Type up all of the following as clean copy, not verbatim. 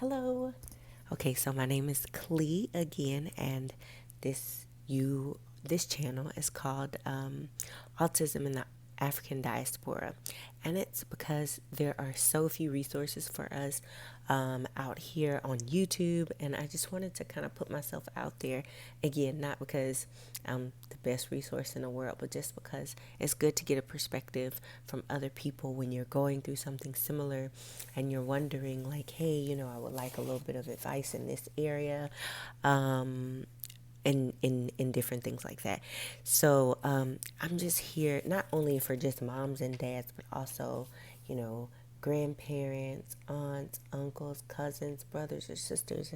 Hello. Okay, so my name is Klee again, and this channel is called Autism in the African Diaspora, and it's because there are so few resources for us out here on YouTube, and I just wanted to kind of put myself out there again, not because I'm the best resource in the world, but just because it's good to get a perspective from other people when you're going through something similar and you're wondering, like, hey, I would like a little bit of advice in this area. In different things like that. So I'm just here not only for just moms and dads, but also, you know, grandparents, aunts, uncles, cousins, brothers or sisters.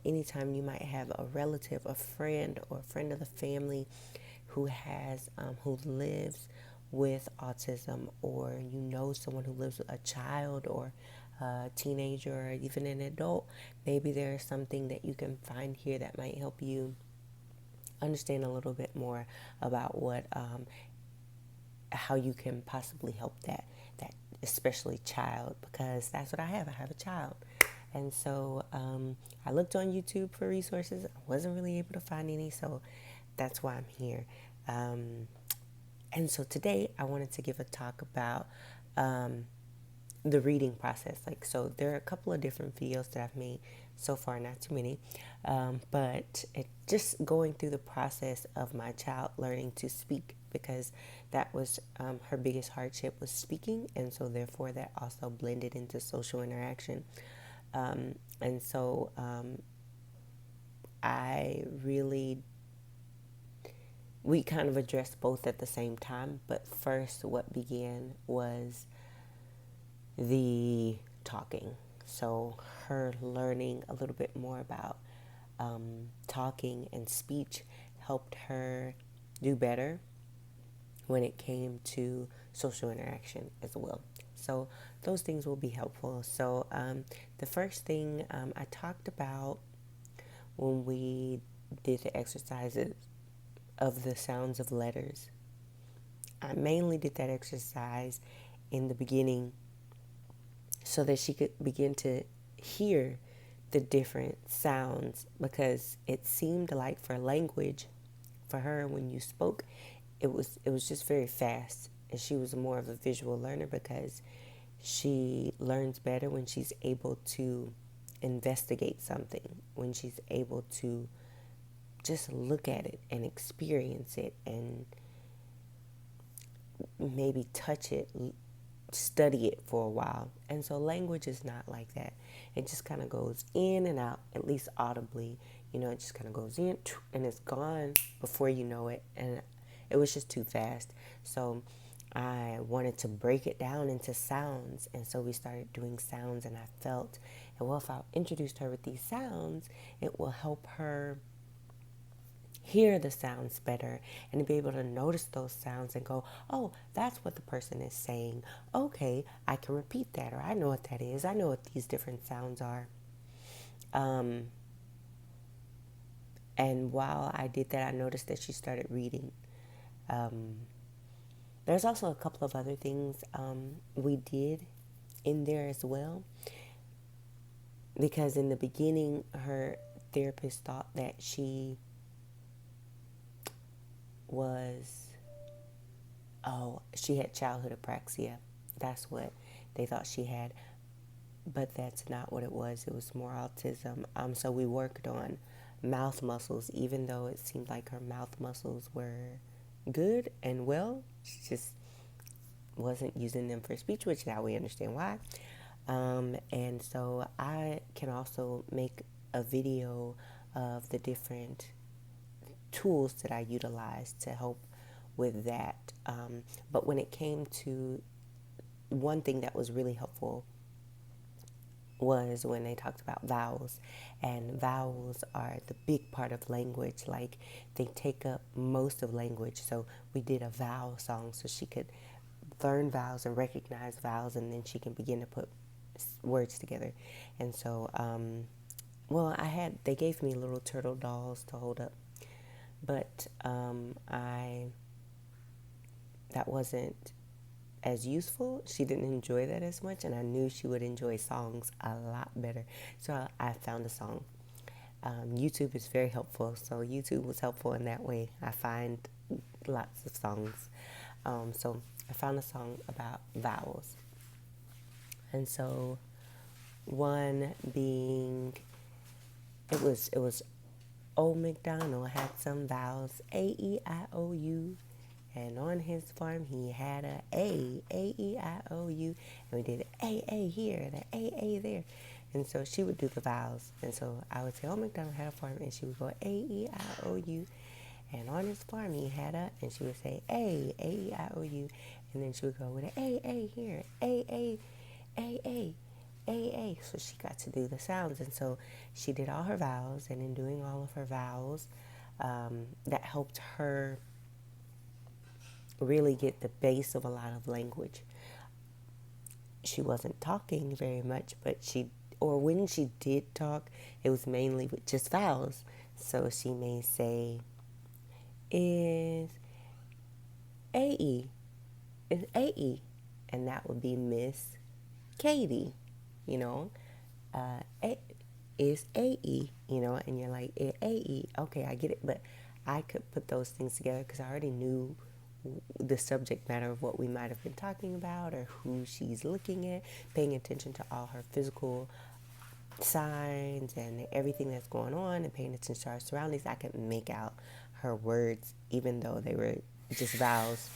Anytime you might have a relative, a friend, or a friend of the family who lives with autism, or someone who lives with a child or a teenager or even an adult, maybe there's something that you can find here that might help you understand a little bit more about how you can possibly help that especially child, because that's what I have. I have a child. And so I looked on YouTube for resources. I wasn't really able to find any, so that's why I'm here. And so today I wanted to give a talk about the reading process. So there are a couple of different videos that I've made so far, not too many, but just going through the process of my child learning to speak, because that was her biggest hardship, was speaking, and so therefore that also blended into social interaction. And so I really we kind of addressed both at the same time, but first what began was the talking. So her learning a little bit more about talking and speech helped her do better when it came to social interaction as well. So those things will be helpful. So the first thing I talked about when we did the exercises of the sounds of letters, I mainly did that exercise in the beginning so that she could begin to hear the different sounds, because it seemed like for language, for her, when you spoke, it was just very fast, and she was more of a visual learner, because she learns better when she's able to investigate something, when she's able to just look at it and experience it and maybe touch it, study it for a while. And so language is not like that. It just kind of goes in and out, at least audibly. It just kind of goes in and it's gone before you know it. And it was just too fast. So I wanted to break it down into sounds. And so we started doing sounds, and I felt, if I introduced her with these sounds, it will help her hear the sounds better and to be able to notice those sounds and go, oh, that's what the person is saying. Okay, I can repeat that, or I know what that is. I know what these different sounds are. And while I did that, I noticed that she started reading. There's also a couple of other things we did in there as well, because in the beginning, her therapist thought that she she had childhood apraxia. That's what they thought she had, but that's not what it was. It was more autism. So we worked on mouth muscles, even though it seemed like her mouth muscles were good and well. She just wasn't using them for speech, which now we understand why. And so I can also make a video of the different tools that I utilized to help with that. But when it came to one thing that was really helpful was when they talked about vowels. And vowels are the big part of language. Like, they take up most of language. So we did a vowel song so she could learn vowels and recognize vowels, and then she can begin to put words together. And so, they gave me little turtle dolls to hold up, but that wasn't as useful. She didn't enjoy that as much, and I knew she would enjoy songs a lot better. So I found a song. YouTube is very helpful, so YouTube was helpful in that way. I find lots of songs. So I found a song about vowels, and so one being it was Old MacDonald had some vowels, A-E-I-O-U. And on his farm he had A-E-I-O-U. And we did A here, the A there. And so she would do the vowels. And so I would say, Old MacDonald had a farm. And she would go A-E-I-O-U. And on his farm he had and she would say A-E-I-O-U. And then she would go with A here, A, A. So she got to do the sounds. And so she did all her vowels. And in doing all of her vowels, that helped her really get the base of a lot of language. She wasn't talking very much, but when she did talk, it was mainly with just vowels. So she may say, is A-E, is A-E, and that would be Miss Katie, you know, is A-E, you know, and you're like, A-E, okay, I get it, but I could put those things together because I already knew the subject matter of what we might have been talking about or who she's looking at, paying attention to all her physical signs and everything that's going on and paying attention to our surroundings. I could make out her words even though they were just vowels.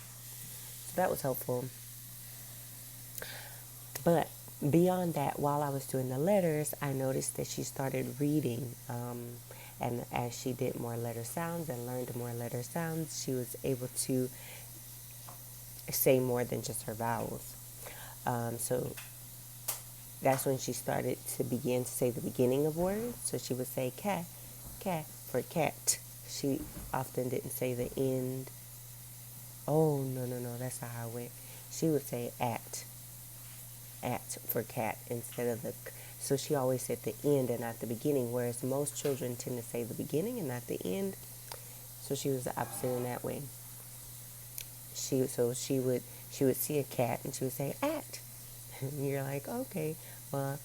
So that was helpful. But beyond that, while I was doing the letters, I noticed that she started reading. And as she did more letter sounds and learned more letter sounds, she was able to say more than just her vowels. So that's when she started to begin to say the beginning of words. So she would say cat for cat. She often didn't say the end. Oh, no, that's not how it went. She would say at for cat instead of the. So she always said the end and not the beginning, whereas most children tend to say the beginning and not the end. So she was the opposite in that way. She would see a cat and she would say at. And you're like, okay, well,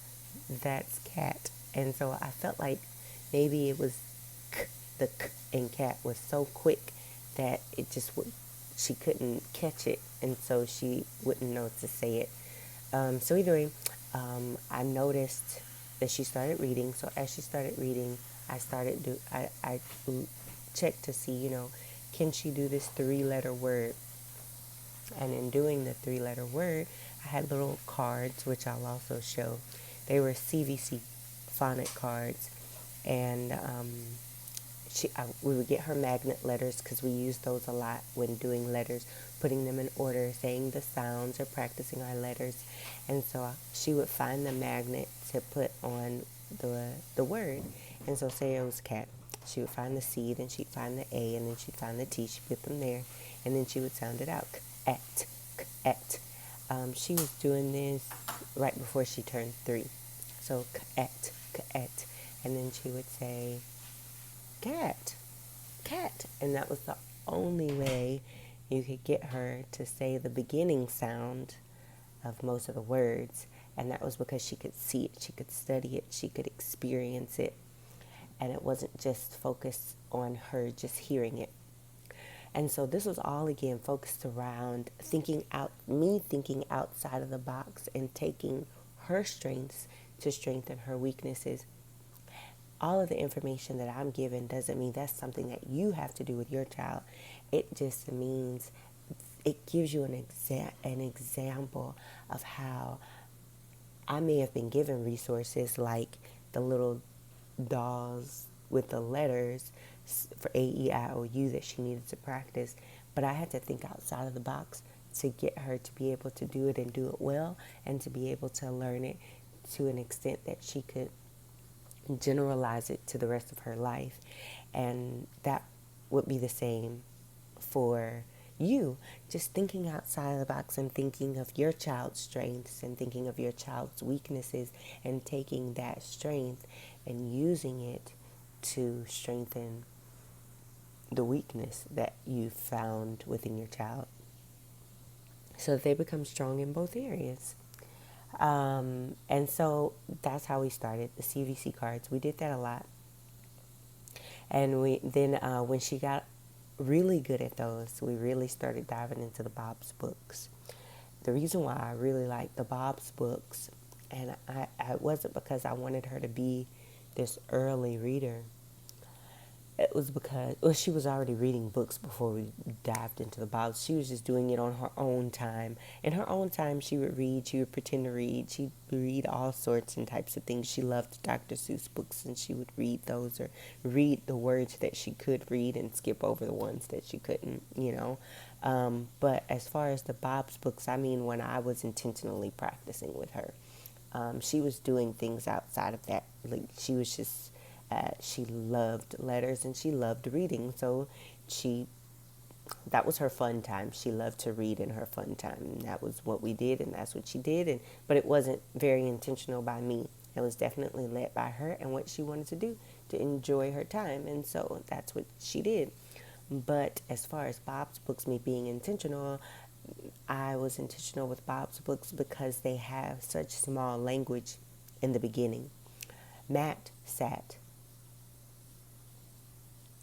that's cat. And so I felt like maybe it was the k in cat was so quick that it just she couldn't catch it, and so she wouldn't know to say it. So either way, I noticed that she started reading. So as she started reading, I checked to see, can she do this 3-letter word? And in doing the 3-letter word, I had little cards, which I'll also show. They were CVC phonic cards, and we would get her magnet letters because we used those a lot when doing letters, putting them in order, saying the sounds or practicing our letters. And so she would find the magnet to put on the word. And so say it was cat. She would find the C, then she'd find the A, and then she'd find the T. She'd put them there, and then she would sound it out. K-at. She was doing this right before she turned 3. So k-at. And then she would say cat. And that was the only way you could get her to say the beginning sound of most of the words. And that was because she could see it, she could study it, she could experience it. And it wasn't just focused on her just hearing it. And so this was all, again, focused around thinking outside of the box and taking her strengths to strengthen her weaknesses. All of the information that I'm given doesn't mean that's something that you have to do with your child. It just means it gives you an example of how I may have been given resources like the little dolls with the letters for A-E-I-O-U that she needed to practice, but I had to think outside of the box to get her to be able to do it and do it well, and to be able to learn it to an extent that she could generalize it to the rest of her life. And that would be the same for you, just thinking outside of the box and thinking of your child's strengths and thinking of your child's weaknesses and taking that strength and using it to strengthen the weakness that you found within your child. so that they become strong in both areas. And so that's how we started the CVC cards. We did that a lot. And we then when she got really good at those, we really started diving into the Bob's books. The reason why I really liked the Bob's books, and I wasn't because I wanted her to be this early reader. It was because, well, she was already reading books before we dived into the Bible. She was just doing it on her own time. In her own time, she would read. She would pretend to read. She'd read all sorts and types of things. She loved Dr. Seuss books, and she would read those or read the words that she could read and skip over the ones that she couldn't. But as far as the Bob's books, I mean, when I was intentionally practicing with her, she was doing things outside of that. Like, she was just she loved letters and she loved reading, so that was her fun time. She loved to read in her fun time, and that was what we did, and that's what she did. But it wasn't very intentional by me. It was definitely led by her and what she wanted to do to enjoy her time, and so that's what she did. But as far as Bob's books, me being intentional, I was intentional with Bob's books because they have such small language in the beginning. Matt sat,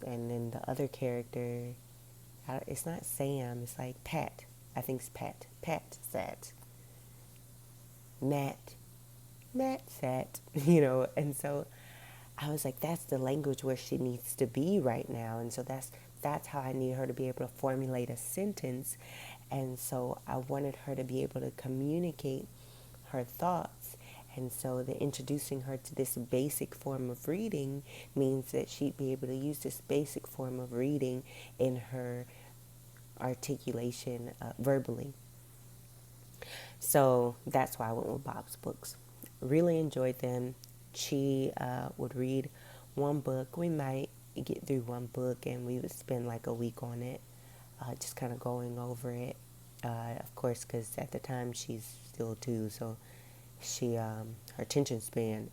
and then the other character, it's not Sam, it's like Pat. I think it's Pat. Pat sat. Matt. Matt sat, and so I was like, that's the language where she needs to be right now. And so that's how I need her to be able to formulate a sentence. And so I wanted her to be able to communicate her thoughts. And so the introducing her to this basic form of reading means that she'd be able to use this basic form of reading in her articulation verbally. So that's why I went with Bob's books. Really enjoyed them. She would read one book. We might get through one book and we would spend like a week on it, just kind of going over it. Of course, because at the time she's still 2, so her attention span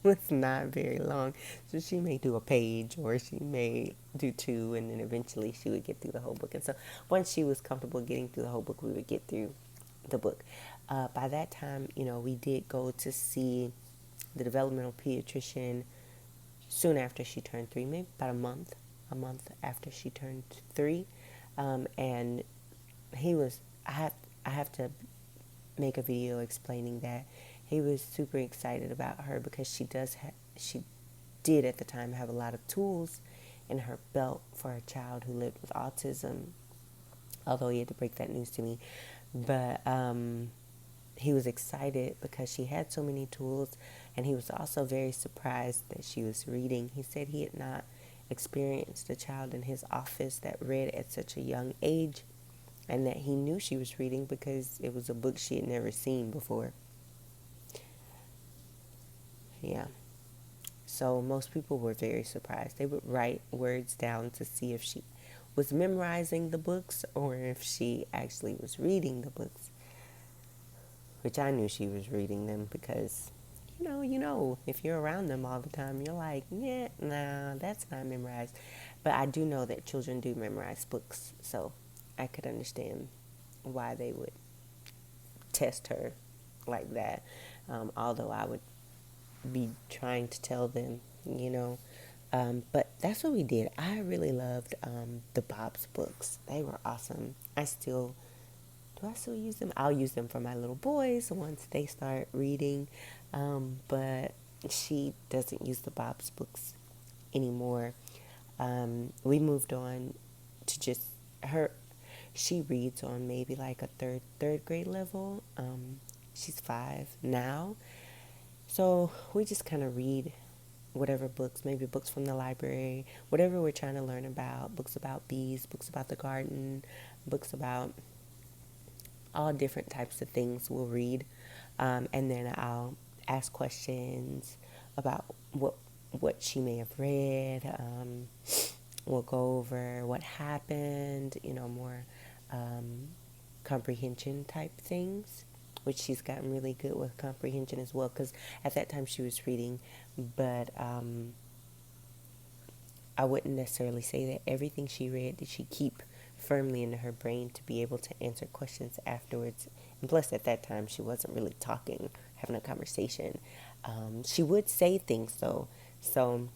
was not very long. So she may do a page or she may do 2, and then eventually she would get through the whole book. And so once she was comfortable getting through the whole book, we would get through the book. By that time, we did go to see the developmental pediatrician soon after she turned 3, maybe about a month after she turned 3. And I have to make a video explaining that he was super excited about her because she did at the time have a lot of tools in her belt for a child who lived with autism, although he had to break that news to me. But he was excited because she had so many tools, and he was also very surprised that she was reading. He said he had not experienced a child in his office that read at such a young age, and that he knew she was reading because it was a book she had never seen before. Yeah. So most people were very surprised. They would write words down to see if she was memorizing the books or if she actually was reading the books, which I knew she was reading them because, if you're around them all the time, you're like, yeah, nah, that's not memorized. But I do know that children do memorize books, so I could understand why they would test her like that, although I would be trying to tell them, but that's what we did. I really loved the Bob's books. They were awesome. Do I still use them? I'll use them for my little boys once they start reading, but she doesn't use the Bob's books anymore. We moved on to just her. She reads on maybe like a third grade level. She's 5 now. So we just kind of read whatever books, maybe books from the library, whatever we're trying to learn about, books about bees, books about the garden, books about all different types of things we'll read. And then I'll ask questions about what she may have read. We'll go over what happened, more comprehension type things, which she's gotten really good with comprehension as well, because at that time she was reading, but I wouldn't necessarily say that everything she read did she keep firmly into her brain to be able to answer questions afterwards. And plus, at that time, she wasn't really talking, having a conversation. She would say things though. So,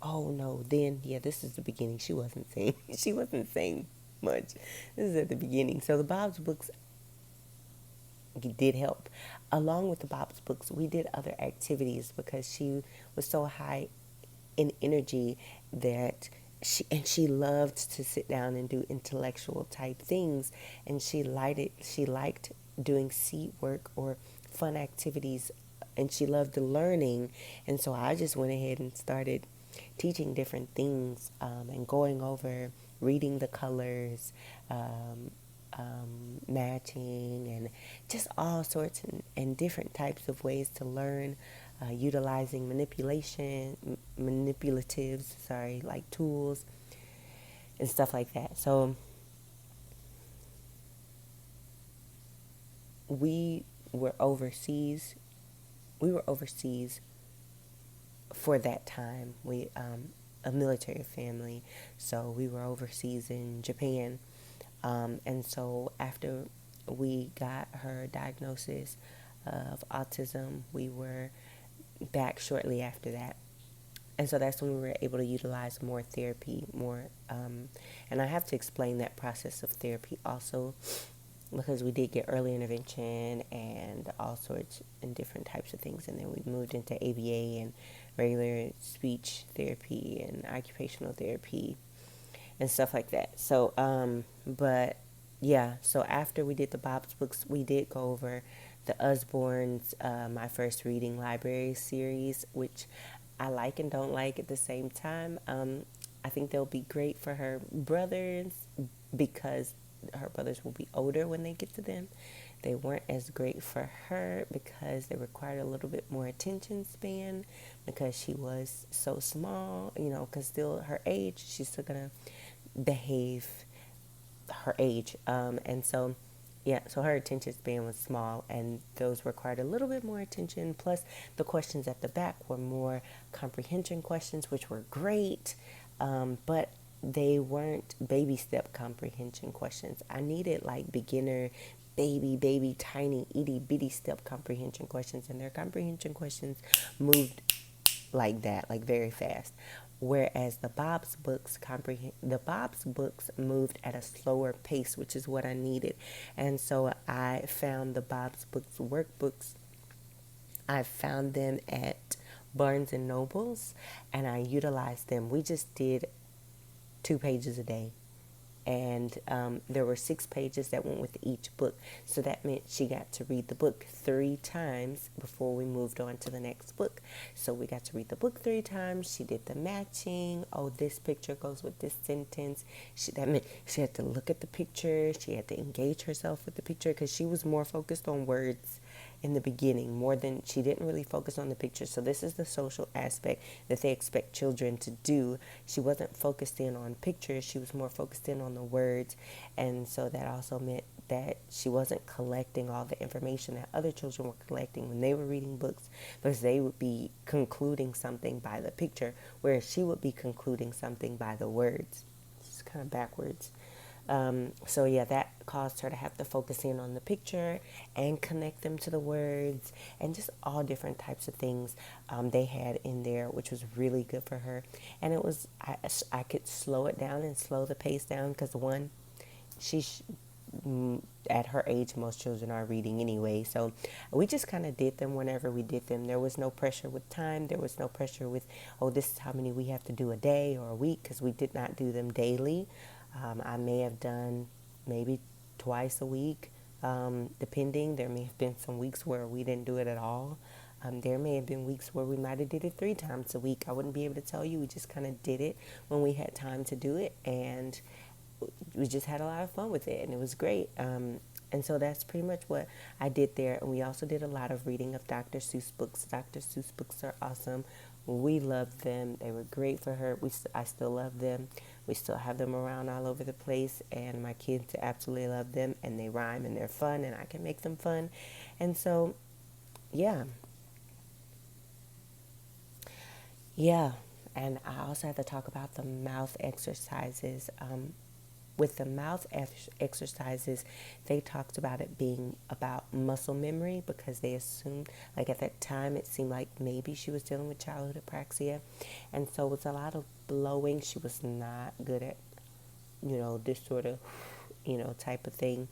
oh no, then yeah, this is the beginning. She wasn't saying she wasn't saying much. This is at the beginning. So the Bob's books did help. Along with the Bob's books, we did other activities because she was so high in energy that she loved to sit down and do intellectual type things, and she liked doing seat work or fun activities, and she loved learning. And so I just went ahead and started teaching different things, and going over reading the colors, matching, and just all sorts and different types of ways to learn, utilizing manipulatives, like tools and stuff like that. So we were overseas. We were overseas for that time. We a military family, so we were overseas in Japan. And so after we got her diagnosis of autism, we were back shortly after that. And so that's when we were able to utilize more therapy, and I have to explain that process of therapy also, because we did get early intervention and all sorts and different types of things. And then we moved into ABA and regular speech therapy and occupational therapy and stuff like that. So, but yeah, so after we did the Bob's books, we did go over the Usborne's My First Reading Library series, which I like and don't like at the same time. I think they'll be great for her brothers because her brothers will be older when they get to them. They weren't as great for her because they required a little bit more attention span because she was so small, because still her age, she's still going to behave her age. And so, yeah, so her attention span was small, and those required a little bit more attention. Plus, the questions at the back were more comprehension questions, which were great, but they weren't baby step comprehension questions. I needed like beginner, baby, tiny, itty bitty step comprehension questions, and their comprehension questions moved like that, like very fast. Whereas the Bob's books moved at a slower pace, which is what I needed. And so I found the Bob's books workbooks. I found them at Barnes and Nobles, and I utilized them. We just did 2 pages a day, and there were 6 pages that went with each book. So that meant she got to read the book 3 times before we moved on to the next book. So we got to read the book 3 times. She did the matching. Oh, this picture goes with this sentence. That meant she had to look at the picture. She had to engage herself with the picture because she was more focused on words in the beginning, more than she didn't really focus on the picture. So this is the social aspect that they expect children to do. She wasn't focused in on pictures. She was more focused in on the words. And so that also meant that she wasn't collecting all the information that other children were collecting when they were reading books, because they would be concluding something by the picture, whereas she would be concluding something by the words. It's kind of backwards. So yeah, that caused her to have to focus in on the picture and connect them to the words, and just all different types of things they had in there, which was really good for her. And it was, I could slow it down and slow the pace down because one, at her age, most children are reading anyway. So we just kind of did them whenever we did them. There was no pressure with time. There was no pressure with, oh, this is how many we have to do a day or a week, because we did not do them daily. I may have done maybe twice a week, depending. There may have been some weeks where we didn't do it at all. There may have been weeks where we might have did it 3 times a week. I wouldn't be able to tell you. We just kind of did it when we had time to do it, and we just had a lot of fun with it, and it was great. And so that's pretty much what I did there. And we also did a lot of reading of Dr. Seuss books. Dr. Seuss books are awesome. We loved them. They were great for her. I still love them. We still have them around all over the place, and my kids absolutely love them, and they rhyme, and they're fun, and I can make them fun. And so, yeah. And I also have to talk about the mouth exercises. With the mouth exercises, they talked about it being about muscle memory because they assumed, like at that time, it seemed like maybe she was dealing with childhood apraxia. And so it was a lot of blowing. She was not good at, this sort of, type of thing,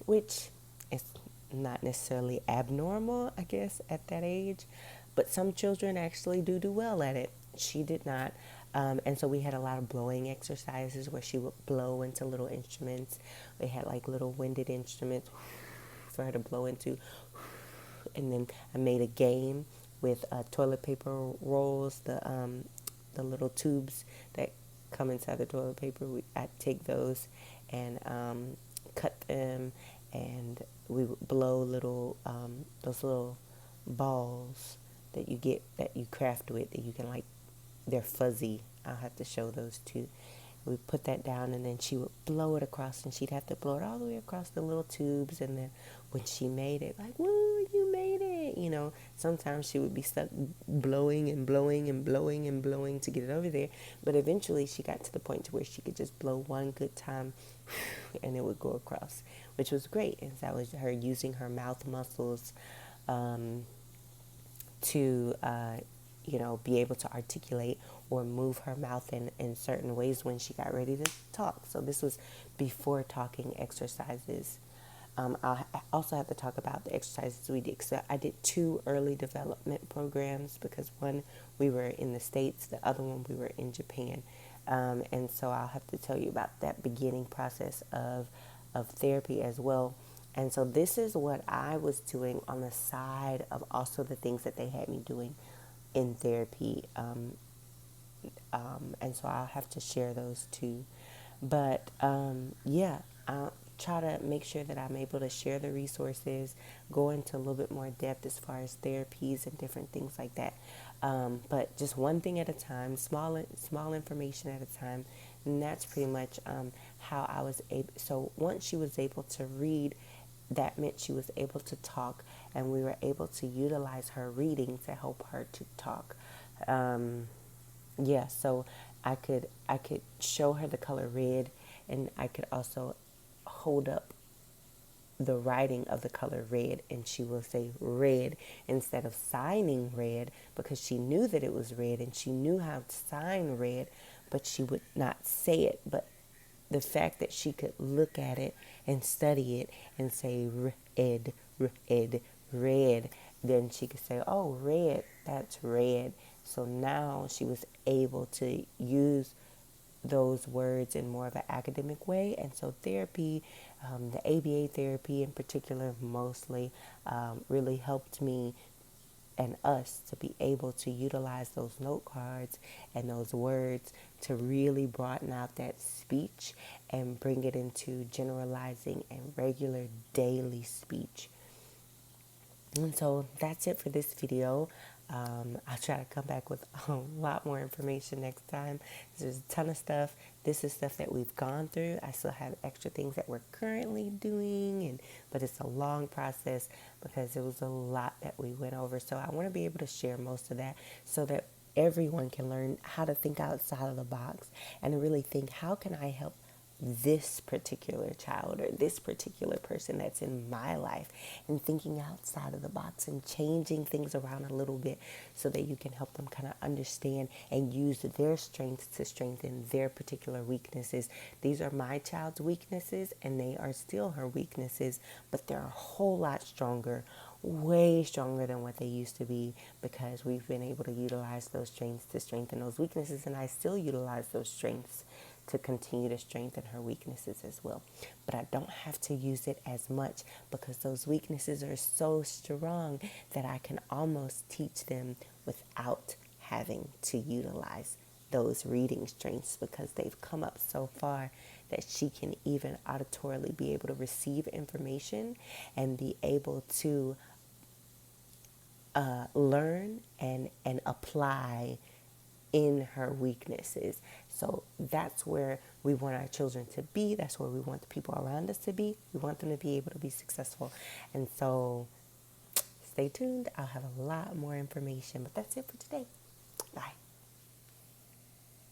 which is not necessarily abnormal, I guess, at that age. But some children actually do well at it. She did not. And so we had a lot of blowing exercises where she would blow into little instruments. We had like little winded instruments for her to blow into. And then I made a game with toilet paper rolls, the little tubes that come inside the toilet paper. I take those and cut them, and we would blow those little balls that you get, that you craft with, that you can like, they're fuzzy. I'll have to show those too. We put that down, and then she would blow it across, and she'd have to blow it all the way across the little tubes. And then when she made it, like, woo, you made it, sometimes she would be stuck blowing and blowing and blowing and blowing to get it over there. But eventually she got to the point to where she could just blow one good time and it would go across, which was great. And that was her using her mouth muscles to be able to articulate or move her mouth in certain ways when she got ready to talk. So this was before talking exercises. I also have to talk about the exercises we did. So I did 2 early development programs because one we were in the States, the other one we were in Japan. And so I'll have to tell you about that beginning process of therapy as well. And so this is what I was doing on the side of also the things that they had me doing in therapy. And so I'll have to share those too. But I'll try to make sure that I'm able to share the resources, go into a little bit more depth as far as therapies and different things like that. But just one thing at a time, small information at a time. And that's pretty much how I was able. So once she was able to read, that meant she was able to talk, and we were able to utilize her reading to help her to talk. So I could show her the color red, and I could also hold up the writing of the color red, and she will say red instead of signing red, because she knew that it was red and she knew how to sign red, but she would not say it. But the fact that she could look at it and study it and say red, red, red, then she could say, oh, red, that's red. So now she was able to use those words in more of an academic way. And so therapy, the ABA therapy in particular, mostly really helped me and us to be able to utilize those note cards and those words to really broaden out that speech and bring it into generalizing and regular daily speech. And so that's it for this video. I'll try to come back with a lot more information next time. There's a ton of stuff. This is stuff that we've gone through. I still have extra things that we're currently doing, but it's a long process because it was a lot that we went over. So I want to be able to share most of that so that everyone can learn how to think outside of the box and really think, how can I help this particular child or this particular person that's in my life, and thinking outside of the box and changing things around a little bit so that you can help them kind of understand and use their strengths to strengthen their particular weaknesses. These are my child's weaknesses, and they are still her weaknesses, but they're a whole lot stronger, way stronger than what they used to be, because we've been able to utilize those strengths to strengthen those weaknesses, and I still utilize those strengths to continue to strengthen her weaknesses as well. But I don't have to use it as much because those weaknesses are so strong that I can almost teach them without having to utilize those reading strengths, because they've come up so far that she can even auditorily be able to receive information and be able to learn and apply in her weaknesses. So that's where we want our children to be. That's where we want the people around us to be. We want them to be able to be successful. And so stay tuned. I'll have a lot more information, but that's it for today. Bye.